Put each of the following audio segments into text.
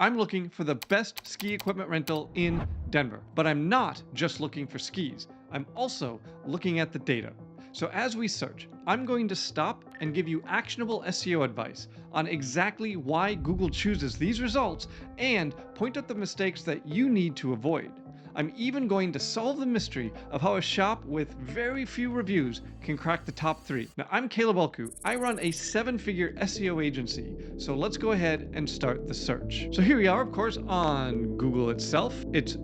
I'm looking for the best ski equipment rental in Denver, but I'm not just looking for skis. I'm also looking at the data. So as we search, I'm going to stop and give you actionable SEO advice on exactly why Google chooses these results and point out the mistakes that you need to avoid. I'm even going to solve the mystery of how a shop with very few reviews can crack the top 3. Now, I'm Caleb Olku. I run a 7-figure SEO agency, so let's go ahead and start the search. So here we are, of course, on Google itself. It's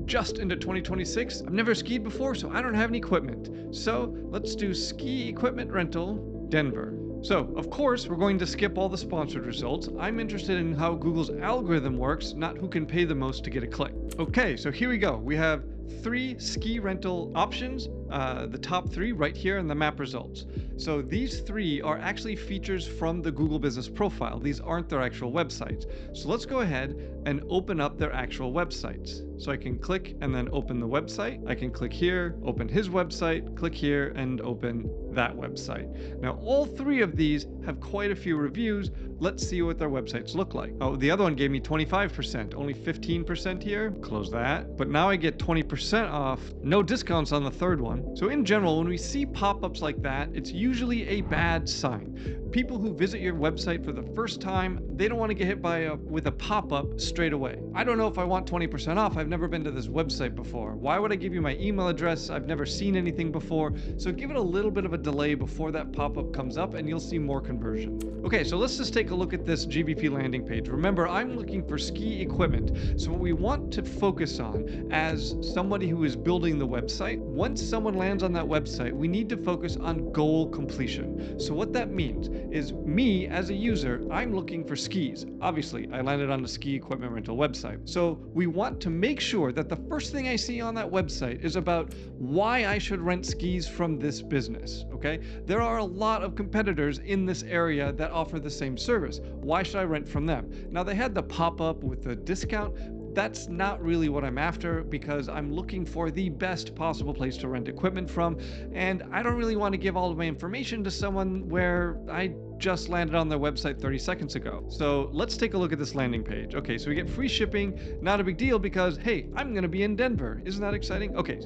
just into 2026. I've never skied before, so I don't have any equipment. So let's do ski equipment rental Denver. So, of course, we're going to skip all the sponsored results. I'm interested in how Google's algorithm works, not who can pay the most to get a click. Okay, so here we go. We have 3 ski rental options, the top 3 right here in the map results. So these 3 are actually features from the Google Business Profile. These aren't their actual websites. So let's go ahead and open up their actual websites. So I can click and then open the website. I can click here, open his website, click here and open that website. Now all 3 of these have quite a few reviews. Let's see what their websites look like. Oh, the other one gave me 25%, only 15% here. Close that. But now I get 20% off. No discounts on the third one. So in general, when we see pop-ups like that, it's usually a bad sign. People who visit your website for the first time, they don't want to get hit with a pop-up straight away. I don't know if I want 20% off. I've never been to this website before. Why would I give you my email address? I've never seen anything before. So give it a little bit of a delay before that pop-up comes up and you'll see more conversion. Okay, so let's just take a look at this GBP landing page. Remember, I'm looking for ski equipment. So what we want to focus on as somebody who is building the website, once someone lands on that website, we need to focus on goal completion. So what that means is me as a user, I'm looking for skis. Obviously, I landed on the ski equipment rental website. So we want to make sure that the first thing I see on that website is about why I should rent skis from this business, okay? There are a lot of competitors in this area that offer the same service. Why should I rent from them? Now, they had the pop-up with the discount. That's not really what I'm after because I'm looking for the best possible place to rent equipment from, and I don't really want to give all of my information to someone where I just landed on their website 30 seconds ago. So let's take a look at this landing page. Okay, so we get free shipping, not a big deal because, hey, I'm gonna be in Denver. Isn't that exciting? Okay,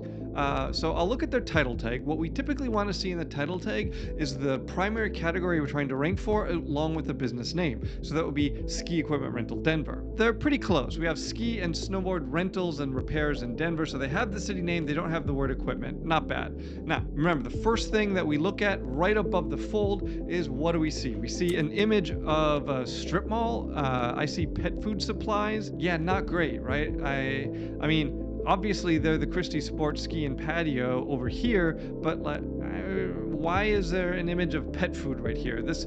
so I'll look at their title tag. What we typically want to see in the title tag is the primary category we're trying to rank for along with the business name. So that would be ski equipment rental Denver. They're pretty close. We have ski and snowboard rentals and repairs in Denver. So they have the city name, they don't have the word equipment. Not bad. Now, remember, the first thing that we look at right above the fold is what do we see? We see an image of a strip mall. I see pet food supplies. Yeah, not great, right? I mean, obviously they're the Christy Sports ski and patio over here, but why is there an image of pet food right here? This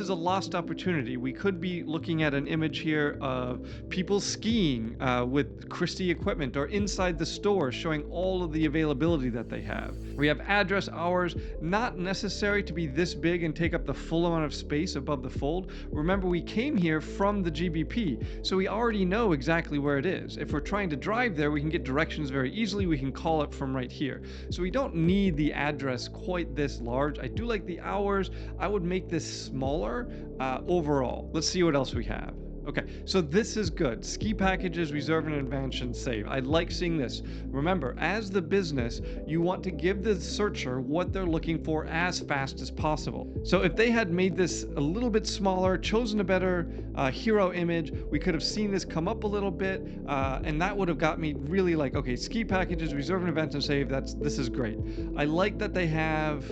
is a lost opportunity. We could be looking at an image here of people skiing with Christy equipment or inside the store showing all of the availability that they have. We have address, hours, not necessary to be this big and take up the full amount of space above the fold. Remember, we came here from the GBP, so we already know exactly where it is. If we're trying to drive there, we can get directions very easily. We can call it from right here. So we don't need the address quite this large. I do like the hours. I would make this smaller overall. Let's see what else we have. Okay, so this is good. Ski packages, reserve in advance and save. I like seeing this. Remember, as the business, you want to give the searcher what they're looking for as fast as possible. So if they had made this a little bit smaller, chosen a better hero image, we could have seen this come up a little bit, and that would have got me really like, okay, ski packages, reserve in advance and save, this is great. I like that they have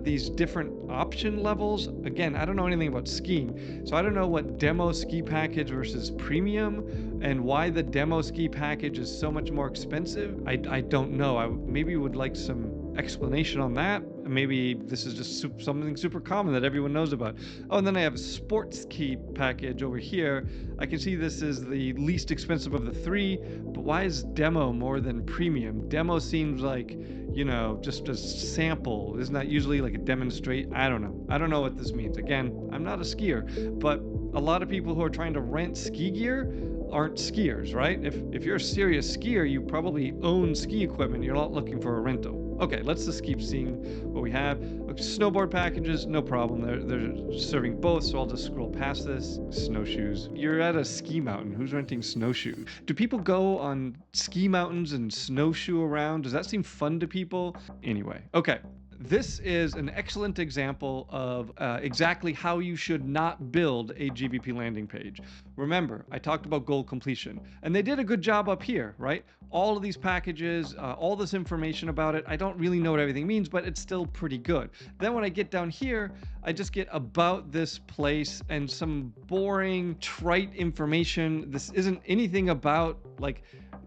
these different option levels. Again, I don't know anything about skiing, so I don't know what demo ski package versus premium and why the demo ski package is so much more expensive. I don't know. I maybe would like some explanation on that. Maybe this is just something super common that everyone knows about. Oh, and then I have a sports ski package over here. I can see this is the least expensive of the 3, but why is demo more than premium? Demo seems like, you know, just a sample. Isn't that usually like a demonstrate? I don't know. I don't know what this means. Again, I'm not a skier, but a lot of people who are trying to rent ski gear aren't skiers, right? If you're a serious skier, you probably own ski equipment. You're not looking for a rental. Okay, let's just keep seeing what we have. Okay, snowboard packages, no problem. They're serving both, so I'll just scroll past this. Snowshoes. You're at a ski mountain. Who's renting snowshoes? Do people go on ski mountains and snowshoe around? Does that seem fun to people? Anyway, okay. This is an excellent example of exactly how you should not build a GBP landing page. Remember, I talked about goal completion, and they did a good job up here, right? All of these packages, all this information about it, I don't really know what everything means, but it's still pretty good. Then when I get down here, I just get about this place and some boring, trite information. This isn't anything about like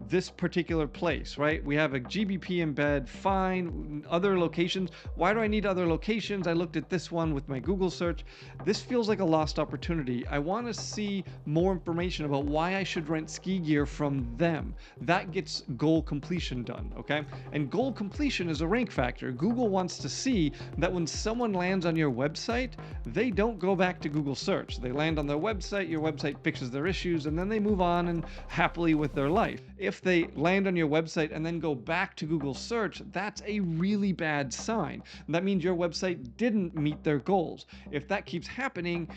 this particular place, right? We have a GBP embed, fine. Other locations. Why do I need other locations? I looked at this one with my Google search. This feels like a lost opportunity. I want to see more information about why I should rent ski gear from them. That gets goal completion done, okay? And goal completion is a rank factor. Google wants to see that when someone lands on your website, they don't go back to Google search. They land on their website, your website fixes their issues, and then they move on and happily with their life. If they land on your website and then go back to Google search, that's a really bad sign. That means your website didn't meet their goals. If that keeps happening,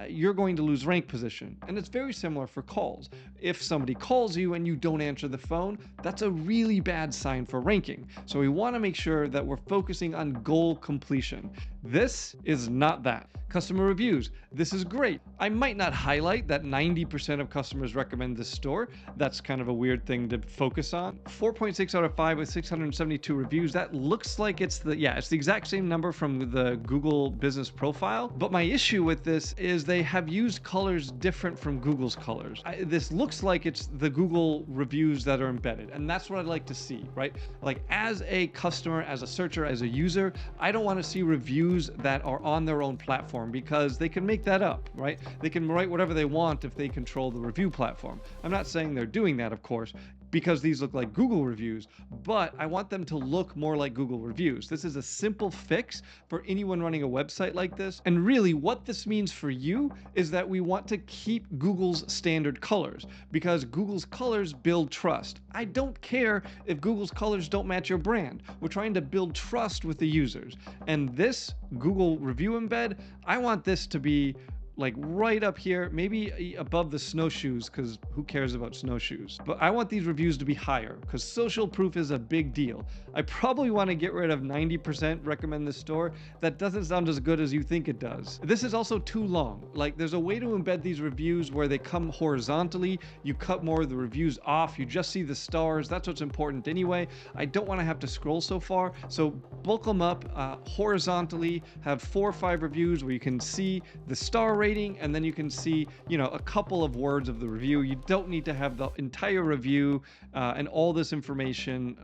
you're going to lose rank position. And it's very similar for calls. If somebody calls you and you don't answer the phone, that's a really bad sign for ranking. So we want to make sure that we're focusing on goal completion. This is not that. Customer reviews. This is great. I might not highlight that 90% of customers recommend this store. That's kind of a weird thing to focus on. 4.6 out of 5 with 672 reviews. That looks like it's the exact same number from the Google business profile. But my issue with this is they have used colors different from Google's colors. This looks like it's the Google reviews that are embedded. And that's what I'd like to see, right? Like as a customer, as a searcher, as a user, I don't want to see reviews that are on their own platform because they can make that up, right? They can write whatever they want if they control the review platform. I'm not saying they're doing that, of course, because these look like Google reviews, but I want them to look more like Google reviews. This is a simple fix for anyone running a website like this. And really what this means for you is that we want to keep Google's standard colors because Google's colors build trust. I don't care if Google's colors don't match your brand. We're trying to build trust with the users. And this Google review embed, I want this to be like right up here, maybe above the snowshoes, because who cares about snowshoes? But I want these reviews to be higher because social proof is a big deal. I probably want to get rid of 90% recommend this store. That doesn't sound as good as you think it does. This is also too long. Like there's a way to embed these reviews where they come horizontally. You cut more of the reviews off. You just see the stars. That's what's important anyway. I don't want to have to scroll so far. So bulk them up horizontally, have 4 or 5 reviews where you can see the star rating, and then you can see, a couple of words of the review. You don't need to have the entire review and all this information,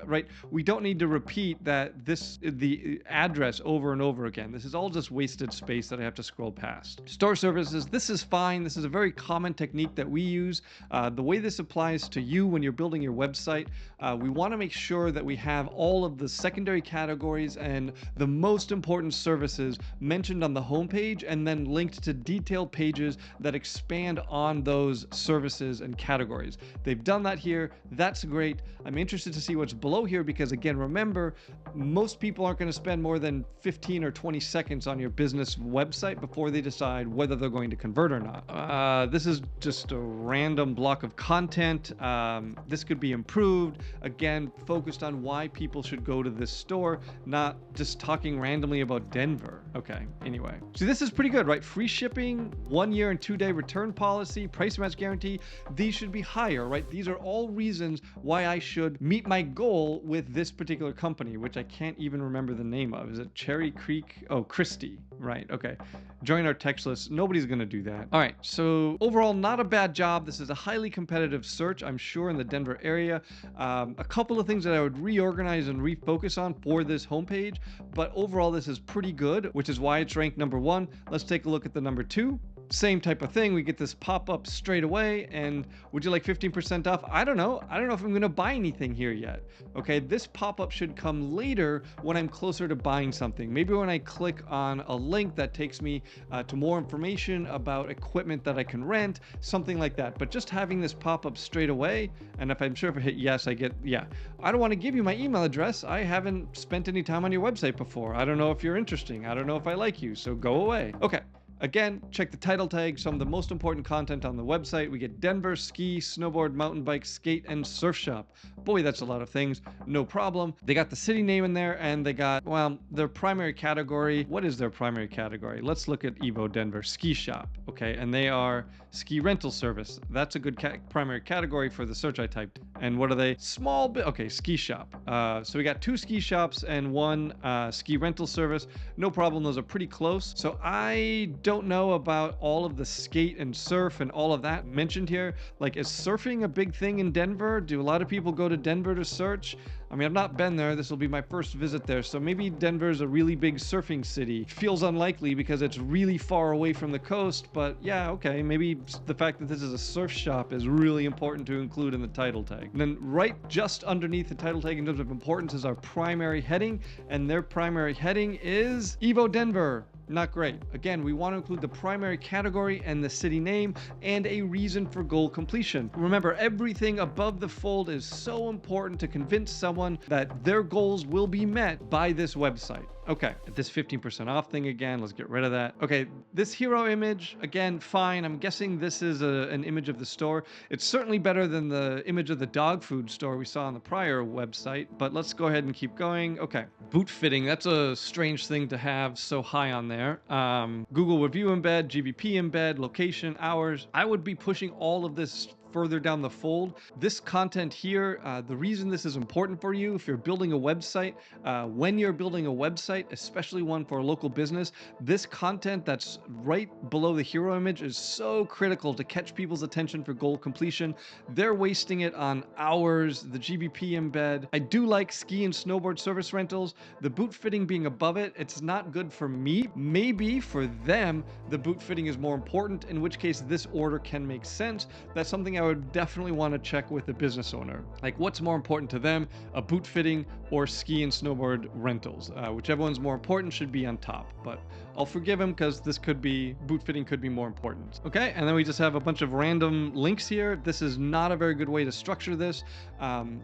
right? We don't need to repeat the address over and over again. This is all just wasted space that I have to scroll past. Store services, this is fine. This is a very common technique that we use. The way this applies to you when you're building your website, we want to make sure that we have all of the secondary categories and the most important services mentioned on the homepage and then linked to detailed pages that expand on those services and categories. They've done that here. That's great. I'm interested to see what's below here because, again, remember, most people aren't going to spend more than 15 or 20 seconds on your business website before they decide whether they're going to convert or not. This is just a random block of content. This could be improved. Again, focused on why people should go to this store, not just talking randomly about Denver. Okay, anyway. So this is pretty good, right? Free shipping, 1 year and 2-day return policy, price match guarantee. These should be higher, right? These are all reasons why I should meet my goal with this particular company, which I can't even remember the name of. Is it Cherry Creek? Oh, Christy, right? Okay. Join our text list. Nobody's going to do that. All right. So overall, not a bad job. This is a highly competitive search, I'm sure, in the Denver area. A couple of things that I would reorganize and refocus on for this homepage, but overall, this is pretty good, which is why it's ranked number 1. Let's take a look at the number 2. same type of thing. We get this pop-up straight away, and would you like 15% off? I don't know if I'm gonna buy anything here yet. Okay, this pop-up should come later when I'm closer to buying something. Maybe when I click on a link that takes me to more information about equipment that I can rent, something like that. But just having this pop up straight away, and if I'm sure if I hit yes, I get, yeah. I don't want to give you my email address. I haven't spent any time on your website before. I don't know if you're interesting. I don't know if I like you, so go away. Okay. Again, check the title tag, some of the most important content on the website. We get Denver ski, snowboard, mountain bike, skate, and surf shop. Boy, that's a lot of things. No problem. They got the city name in there, and they got, well, their primary category. What is their primary category? Let's look at Evo Denver ski shop. Okay, and they are ski rental service. That's a good primary category for the search I typed. And what are they? Small bit. Okay, ski shop. So we got 2 ski shops and 1 ski rental service. No problem. Those are pretty close. So I don't know about all of the skate and surf and all of that mentioned here. Like, is surfing a big thing in Denver? Do a lot of people go to Denver to search? I mean, I've not been there. This will be my first visit there. So maybe Denver's a really big surfing city. Feels unlikely because it's really far away from the coast, but yeah, okay. Maybe the fact that this is a surf shop is really important to include in the title tag. And then right just underneath the title tag in terms of importance is our primary heading, and their primary heading is Evo Denver. Not great. Again, we want to include the primary category and the city name and a reason for goal completion. Remember, everything above the fold is so important to convince someone that their goals will be met by this website. Okay, this 15% off thing again, let's get rid of that. Okay, this hero image, again, fine. I'm guessing this is an image of the store. It's certainly better than the image of the dog food store we saw on the prior website, but let's go ahead and keep going. Okay, boot fitting, that's a strange thing to have so high on there. Google review embed, GBP embed, location, hours. I would be pushing all of this further down the fold. This content here, the reason this is important for you if you're building a website, when you're building a website, especially one for a local business, this content that's right below the hero image is so critical to catch people's attention for goal completion. They're wasting it on hours, the GBP embed. I do like ski and snowboard service rentals. The boot fitting being above it, it's not good for me. Maybe for them, the boot fitting is more important, in which case this order can make sense. That's something I would definitely want to check with the business owner. Like, what's more important to them, a boot fitting or ski and snowboard rentals? Whichever one's more important should be on top, but I'll forgive him because this could be, boot fitting could be more important. Okay, and then we just have a bunch of random links here. This is not a very good way to structure this.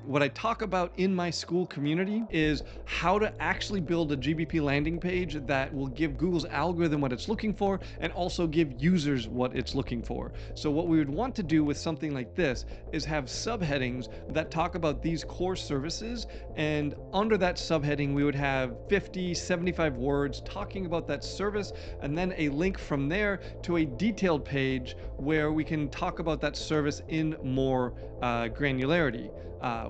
What I talk about in my school community is how to actually build a GBP landing page that will give Google's algorithm what it's looking for and also give users what it's looking for. So what we would want to do with something like this is have subheadings that talk about these core services, and under that subheading we would have 50, 75 words talking about that service, and then a link from there to a detailed page where we can talk about that service in more granularity.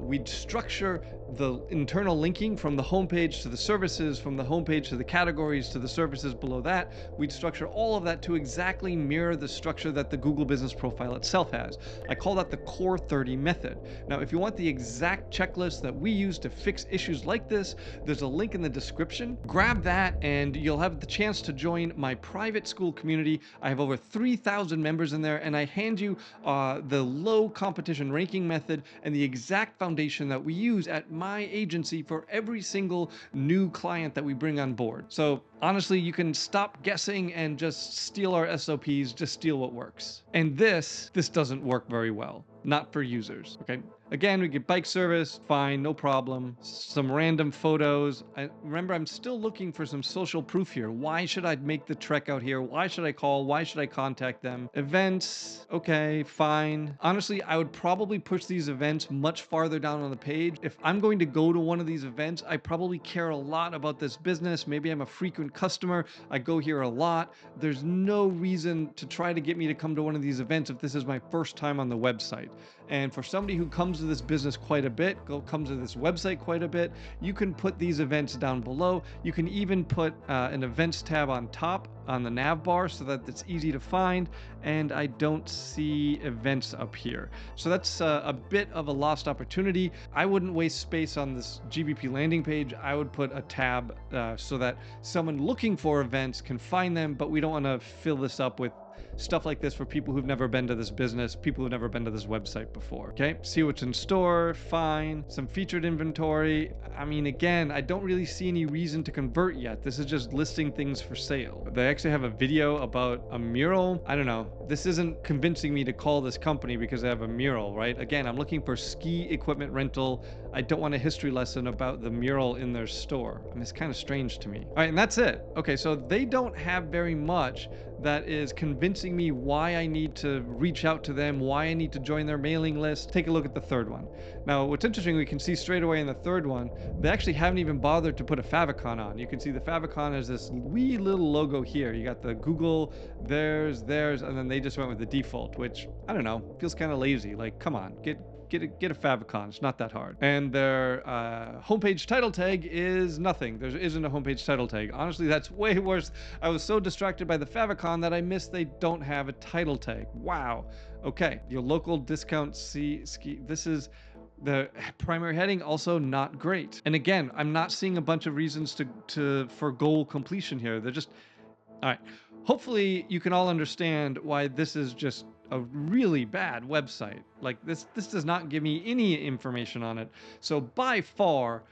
We'd structure the internal linking from the homepage to the services, from the homepage to the categories to the services below that. We'd structure all of that to exactly mirror the structure that the Google Business Profile itself has. I call that the Core 30 method. Now, if you want the exact checklist that we use to fix issues like this, there's a link in the description. Grab that and you'll have the chance to join my private school community. I have over 3,000 members in there, and I hand you the low competition ranking method and the exact foundation that we use at my agency for every single new client that we bring on board. So honestly, you can stop guessing and just steal our SOPs, just steal what works. And this doesn't work very well. Not for users, okay? Again, we get bike service, fine, no problem. Some random photos. Remember, I'm still looking for some social proof here. Why should I make the trek out here? Why should I call? Why should I contact them? Events, okay, fine. Honestly, I would probably push these events much farther down on the page. If I'm going to go to one of these events, I probably care a lot about this business. Maybe I'm a frequent customer. I go here a lot. There's no reason to try to get me to come to one of these events if this is my first time on the website. And for somebody who comes to this business quite a bit, comes to this website quite a bit, you can put these events down below. You can even put an events tab on top on the nav bar so that it's easy to find. And I don't see events up here. So that's a bit of a lost opportunity. I wouldn't waste space on this GBP landing page. I would put a tab so that someone looking for events can find them, but we don't want to fill this up with stuff like this for people who've never been to this business, people who've never been to this website before. Okay, see what's in store, fine. Some featured inventory. I mean, again, I don't really see any reason to convert yet. This is just listing things for sale. They actually have a video about a mural. I don't know. This isn't convincing me to call this company because they have a mural, right? Again, I'm looking for ski equipment rental. I don't want a history lesson about the mural in their store. I mean, it's kind of strange to me. All right, and that's it. Okay, so they don't have very much that is convincing me why I need to reach out to them, why I need to join their mailing list. Take a look at the third one. Now, what's interesting, we can see straight away in the third one, they actually haven't even bothered to put a favicon on. You can see the favicon is this wee little logo here. You got the Google, theirs, and then they just went with the default, which, I don't know, feels kind of lazy. Like, come on, get a favicon. It's not that hard. And their homepage title tag is nothing. There isn't a homepage title tag. Honestly, that's way worse. I was so distracted by the favicon that I missed they don't have a title tag. Wow. Okay, your local discount ski. This is the primary heading, also not great. And again, I'm not seeing a bunch of reasons for goal completion here. They're just, all right. Hopefully you can all understand why this is just a really bad website. Like this does not give me any information on it. So by far,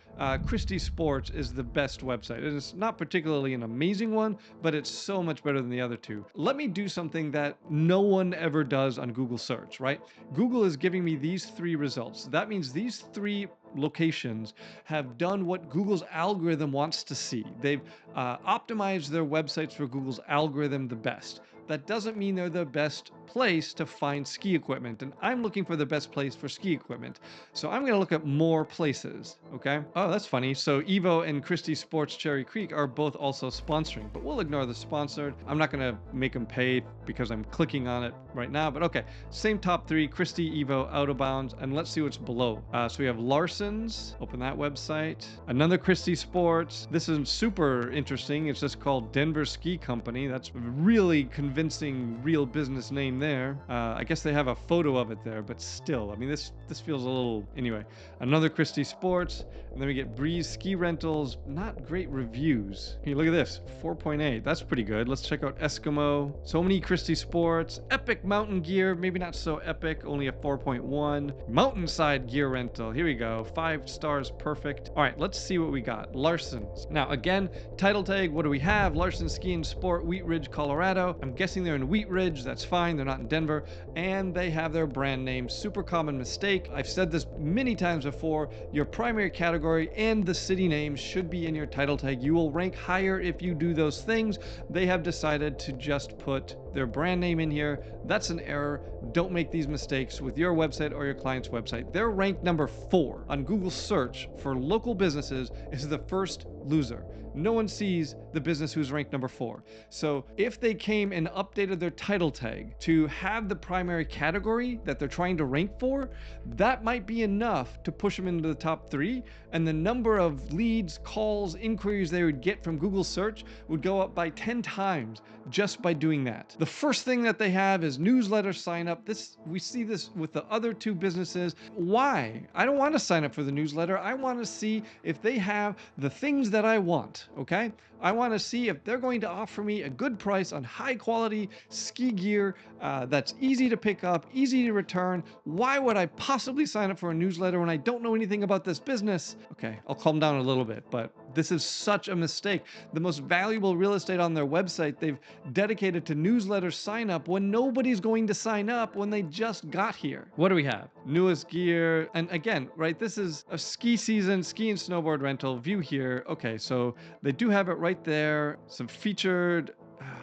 Christy Sports is the best website. It is not particularly an amazing one, but it's so much better than the other two. Let me do something that no one ever does on Google search, right? Google is giving me these three results. That means these three locations have done what Google's algorithm wants to see. They've optimized their websites for Google's algorithm the best. That doesn't mean they're the best place to find ski equipment, and I'm looking for the best place for ski equipment. So I'm going to look at more places, okay? Oh, that's funny. So Evo and Christy Sports Cherry Creek are both also sponsoring, but we'll ignore the sponsored. I'm not going to make them pay because I'm clicking on it right now, but okay. Same top three, Christy, Evo, Out of Bounds, and let's see what's below. So we have Larsson's, open that website. Another Christy Sports. This is super interesting. It's just called Denver Ski Company. That's really convincing real business name there. I guess they have a photo of it there, but still, I mean, this feels a little, anyway. Another Christy Sports, and then we get Breeze Ski Rentals. Not great reviews. Hey, look at this, 4.8. That's pretty good. Let's check out Eskimo. So many Christy Sports. Epic Mountain Gear, maybe not so epic, only a 4.1. Mountainside Gear Rental, here we go, 5 stars, perfect. All right, let's see what we got. Larsson's. Now, again, title tag, what do we have? Larsson Ski and Sport, Wheat Ridge, Colorado. I'm guessing they're in Wheat Ridge, that's fine, they're not in Denver, and they have their brand name. Super common mistake. I've said this many times before, your primary category and the city name should be in your title tag. You will rank higher if you do those things. They have decided to just put their brand name in here. That's an error. Don't make these mistakes with your website or your client's website. They're ranked number 4 on Google search for local businesses is the first loser. No one sees the business who's ranked number 4. So if they came and updated their title tag to have the primary category that they're trying to rank for, that might be enough to push them into the top 3. And the number of leads, calls, inquiries they would get from Google search would go up by 10 times just by doing that. The first thing that they have is newsletter sign up. We see this with the other 2 businesses. Why? I don't want to sign up for the newsletter. I want to see if they have the things that I want, okay? I want to see if they're going to offer me a good price on high quality ski gear that's easy to pick up, easy to return. Why would I possibly sign up for a newsletter when I don't know anything about this business? Okay, I'll calm down a little bit, but this is such a mistake. The most valuable real estate on their website, they've dedicated to newsletter sign up when nobody's going to sign up when they just got here. What do we have? Newest gear. And again, right, this is a ski season, ski and snowboard rental view here. Okay, so they do have it right there. Some featured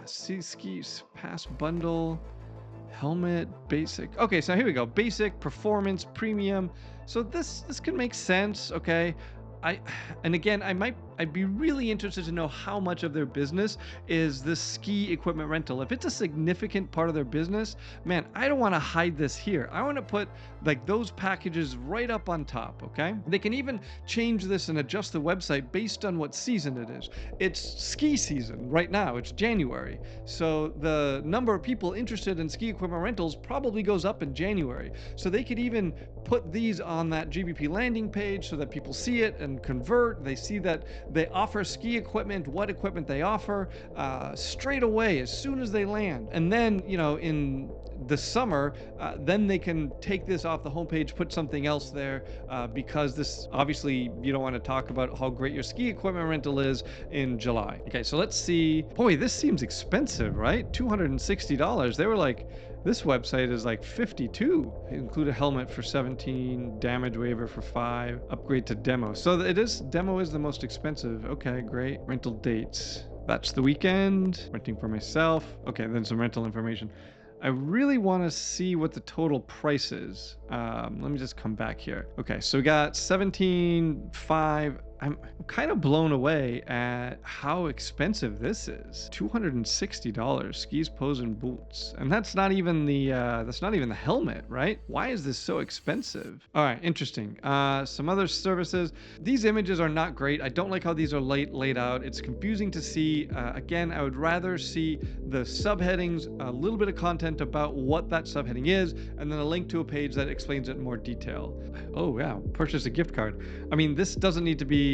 ski pass bundle, helmet, basic. Okay, so here we go. Basic, performance, premium. So this can make sense, okay? And again, I'd be really interested to know how much of their business is this ski equipment rental. If it's a significant part of their business, man, I don't want to hide this here. I want to put like those packages right up on top, okay? They can even change this and adjust the website based on what season it is. It's ski season right now, it's January. So the number of people interested in ski equipment rentals probably goes up in January. So they could even put these on that GBP landing page so that people see it and convert. They see that They offer ski equipment, what equipment they offer, straight away as soon as they land. And then, in the summer, then they can take this off the homepage, put something else there, because this, obviously, you don't want to talk about how great your ski equipment rental is in July. Okay, so let's see. Boy, this seems expensive, right? $260. They were like, this website is like 52. Include a helmet for 17, damage waiver for 5, upgrade to demo. So demo is the most expensive. Okay, great. Rental dates. That's the weekend. Renting for myself. Okay, then some rental information. I really want to see what the total price is. Let me just come back here. Okay, so we got 17.5. I'm kind of blown away at how expensive this is. $260 skis, pose, and boots, and that's not even the helmet, right? Why is this so expensive? All right, interesting. Some other services. These images are not great. I don't like how these are laid out. It's confusing to see. Again, I would rather see the subheadings, a little bit of content about what that subheading is, and then a link to a page that explains it in more detail. Oh yeah, purchase a gift card. I mean, this doesn't need to be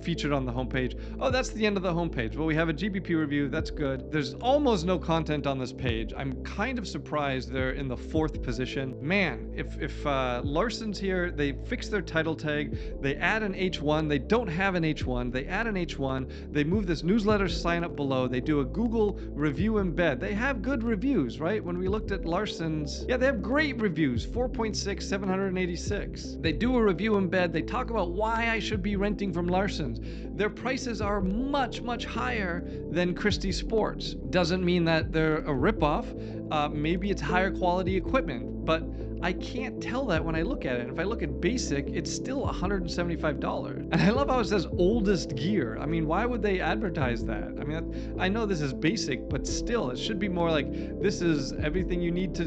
featured on the homepage. Oh, that's the end of the homepage. Well, we have a GBP review. That's good. There's almost no content on this page. I'm kind of surprised they're in the 4th position. Man, if Larsson's here, they fix their title tag, they add an H1, they don't have an H1, they add an H1, they move this newsletter sign up below, they do a Google review embed. They have good reviews, right? When we looked at Larsson's, yeah, they have great reviews, 4.6, 786. They do a review embed, they talk about why I should be renting from Larsson's. Their prices are much, much higher than Christy Sports. Doesn't mean that they're a ripoff. Maybe it's higher quality equipment, but I can't tell that when I look at it. If I look at basic, it's still $175. And I love how it says oldest gear. I mean, why would they advertise that? I mean, I know this is basic, but still, it should be more like, this is everything you need to,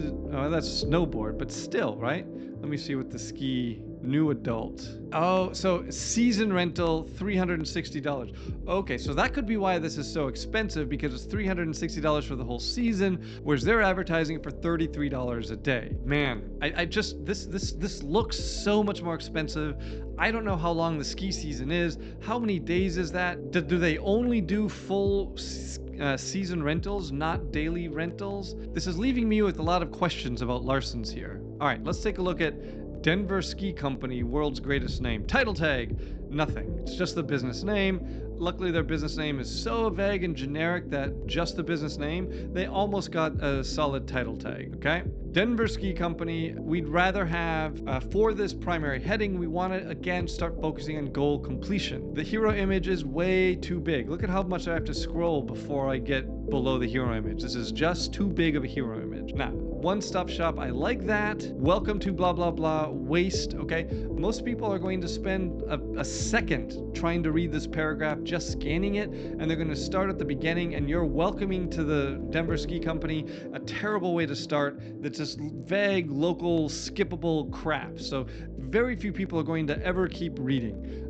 that's snowboard, but still, right? Let me see what the ski new adult. Oh, so season rental, $360. Okay, so that could be why this is so expensive, because it's $360 for the whole season, whereas they're advertising it for $33 a day. Man, I just, this looks so much more expensive. I don't know how long the ski season is. How many days is that? Do they only do full season rentals, not daily rentals? This is leaving me with a lot of questions about Larsson's here. All right, let's take a look at Denver Ski Company, world's greatest name. Title tag, nothing. It's just the business name. Luckily, their business name is so vague and generic that just the business name, they almost got a solid title tag, okay? Denver Ski Company, we'd rather have, for this primary heading, we want to, again, start focusing on goal completion. The hero image is way too big. Look at how much I have to scroll before I get below the hero image. This is just too big of a hero image. Now, one-stop shop, I like that. Welcome to blah, blah, blah, waste, okay? Most people are going to spend a second trying to read this paragraph, just scanning it, and they're going to start at the beginning, and you're welcoming to the Denver Ski Company a terrible way to start that's just vague, local, skippable crap. So very few people are going to ever keep reading.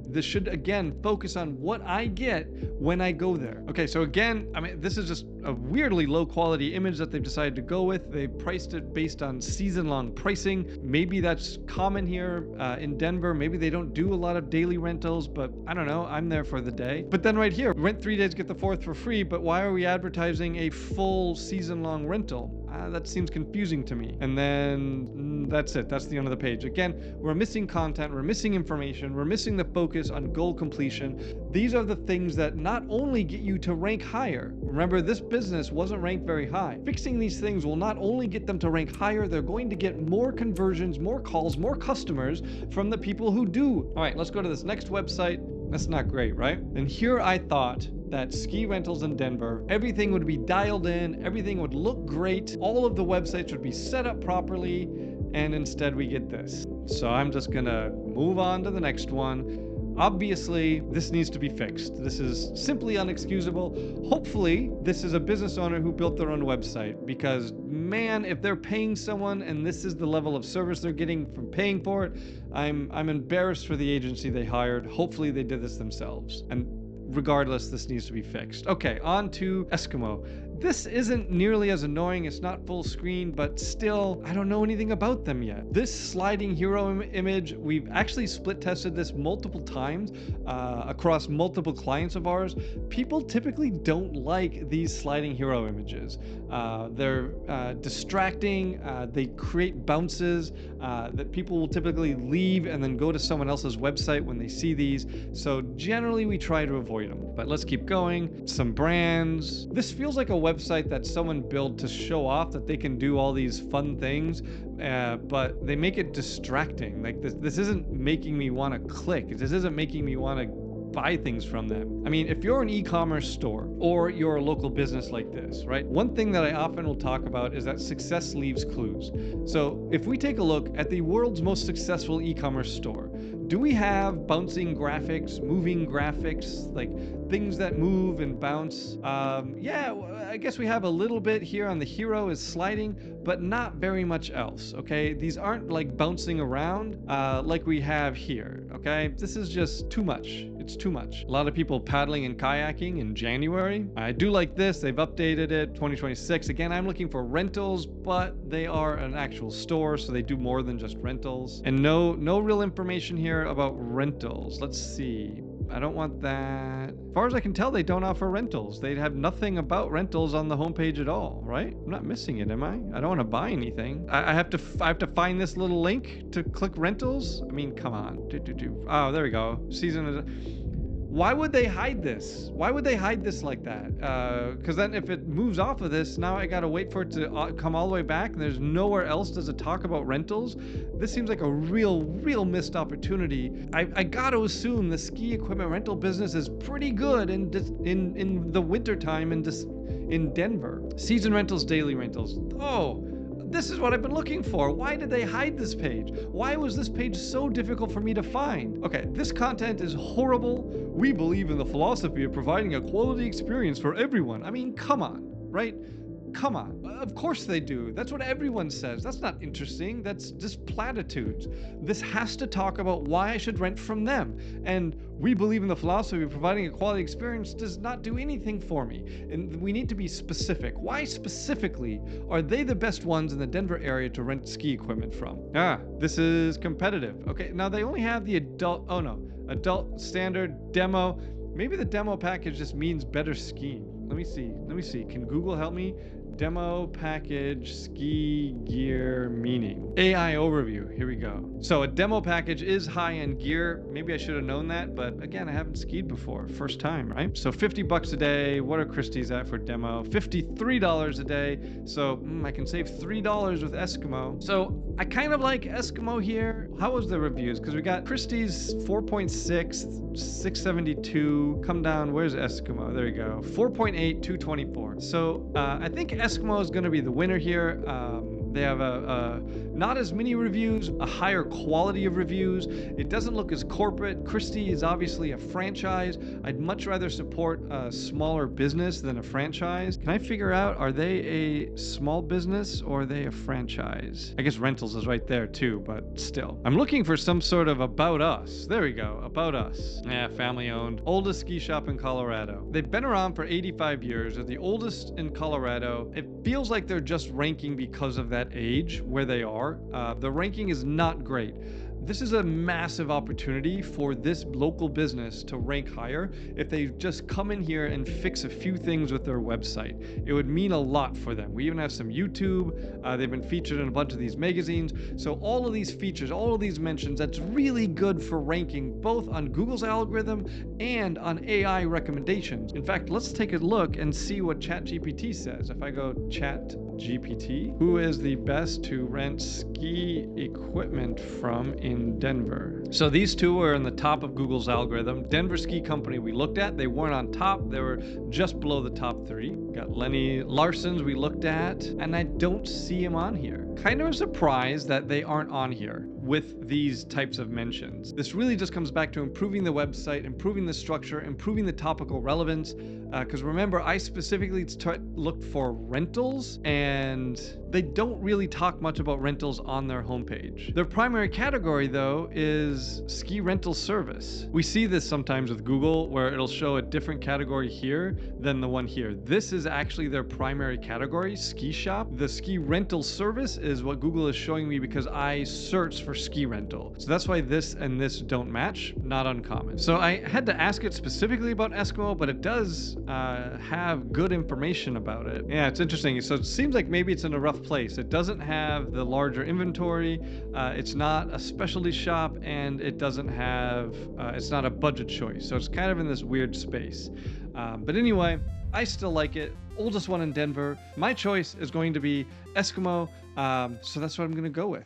This should, again, focus on what I get when I go there. Okay, so again, I mean, this is just a weirdly low quality image that they've decided to go with. They priced it based on season-long pricing. Maybe that's common here in Denver. Maybe they don't do a lot of daily rentals, but I don't know. I'm there for the day. But then right here, rent 3 days, get the 4th for free, but why are we advertising a full season-long rental? That seems confusing to me. And then that's it. That's the end of the page. Again, we're missing content. We're missing information. We're missing the focus on goal completion. These are the things that not only get you to rank higher. Remember, this business wasn't ranked very high. Fixing these things will not only get them to rank higher, they're going to get more conversions, more calls, more customers from the people who do. All right, let's go to this next website. That's not great, right? And here I thought that ski rentals in Denver, everything would be dialed in, everything would look great, all of the websites would be set up properly, and instead we get this. So I'm just gonna move on to the next one. Obviously, this needs to be fixed. This is simply unexcusable. Hopefully, this is a business owner who built their own website, because man, if they're paying someone and this is the level of service they're getting from paying for it, I'm embarrassed for the agency they hired. Hopefully they did this themselves. And regardless, this needs to be fixed. Okay, on to Eskimo. This isn't nearly as annoying. It's not full screen, but still, I don't know anything about them yet. This sliding hero image, we've actually split tested this multiple times across multiple clients of ours. People typically don't like these sliding hero images. They're distracting. They create bounces that people will typically leave and then go to someone else's website when they see these. So generally we try to avoid them, but let's keep going. Some brands. This feels like a website that someone built to show off that they can do all these fun things, but they make it distracting. Like this isn't making me want to click. This isn't making me want to buy things from them. I mean, if you're an e-commerce store or you're a local business like this, right? One thing that I often will talk about is that success leaves clues. So if we take a look at the world's most successful e-commerce store, do we have bouncing graphics, moving graphics, like things that move and bounce? Yeah, I guess we have a little bit here on the hero is sliding, but not very much else, okay? These aren't like bouncing around like we have here, okay? This is just too much. It's too much. A lot of people paddling and kayaking in January. I do like this. They've updated it, 2026. Again, I'm looking for rentals, but they are an actual store, so they do more than just rentals. And no real information here about rentals. Let's see. I don't want that. As far as I can tell, they don't offer rentals. They have nothing about rentals on the homepage at all, right? I'm not missing it, am I? I don't want to buy anything. I have to find this little link to click rentals. I mean, come on. Oh, there we go. Why would they hide this? Why would they hide this like that? Because then if it moves off of this, now I gotta wait for it to come all the way back, and there's nowhere else does it talk about rentals. This seems like a real missed opportunity. I gotta assume the ski equipment rental business is pretty good in the winter time in Denver. Season rentals, daily rentals. Oh. This is what I've been looking for. Why did they hide this page? Why was this page so difficult for me to find? Okay, this content is horrible. We believe in the philosophy of providing a quality experience for everyone. I mean, come on, right? Come on. Of course they do. That's what everyone says. That's not interesting. That's just platitudes. This has to talk about why I should rent from them. And we believe in the philosophy of providing a quality experience does not do anything for me. And we need to be specific. Why specifically are they the best ones in the Denver area to rent ski equipment from? This is competitive. Okay, now they only have the adult standard demo. Maybe the demo package just means better skiing. Let me see. Can Google help me? Demo package ski gear meaning. AI overview. Here we go. So a demo package is high-end gear. Maybe I should have known that, but again, I haven't skied before. First time, right? So $50 a day. What are Christy's at for demo? $53 a day. So I can save $3 with Eskimo. So I kind of like Eskimo here. How was the reviews? Because we got Christy's 4.6, 672. Come down. Where's Eskimo? There we go. 4.8, 224. So I think Eskimo is going to be the winner here. They have not as many reviews, a higher quality of reviews. It doesn't look as corporate. Christy is obviously a franchise. I'd much rather support a smaller business than a franchise. Can I figure out, are they a small business or are they a franchise? I guess rentals is right there too, but still. I'm looking for some sort of about us. There we go, about us. Yeah, family owned. Oldest ski shop in Colorado. They've been around for 85 years. They're the oldest in Colorado. It feels like they're just ranking because of that age where they are. The ranking is not great. This is a massive opportunity for this local business to rank higher if they just come in here and fix a few things with their website. It would mean a lot for them. We even have some YouTube. They've been featured in a bunch of these magazines. So all of these features, all of these mentions, that's really good for ranking both on Google's algorithm and on AI recommendations. In fact, let's take a look and see what ChatGPT says. If I go ChatGPT, who is the best to rent ski equipment from in Denver? So these two are in the top of Google's algorithm. Denver Ski Company we looked at, they weren't on top, they were just below the top 3. Got Larsson's we looked at, and I don't see him on here. Kind of a surprise that they aren't on here with these types of mentions. This really just comes back to improving the website, improving the structure, improving the topical relevance. Because remember, I specifically looked for rentals, and They don't really talk much about rentals on their homepage. Their primary category, though, is ski rental service. We see this sometimes with Google where it'll show a different category here than the one here. This is actually their primary category, ski shop. The ski rental service is what Google is showing me because I searched for ski rental. So that's why this and this don't match. Not uncommon. So I had to ask it specifically about Eskimo, but it does have good information about it. Yeah, it's interesting. So it seems like maybe it's in a rough place. It doesn't have the larger inventory. It's not a specialty shop, and it doesn't have, it's not a budget choice. So it's kind of in this weird space. But anyway, I still like it. Oldest one in Denver. My choice is going to be Eskimo. So that's what I'm going to go with.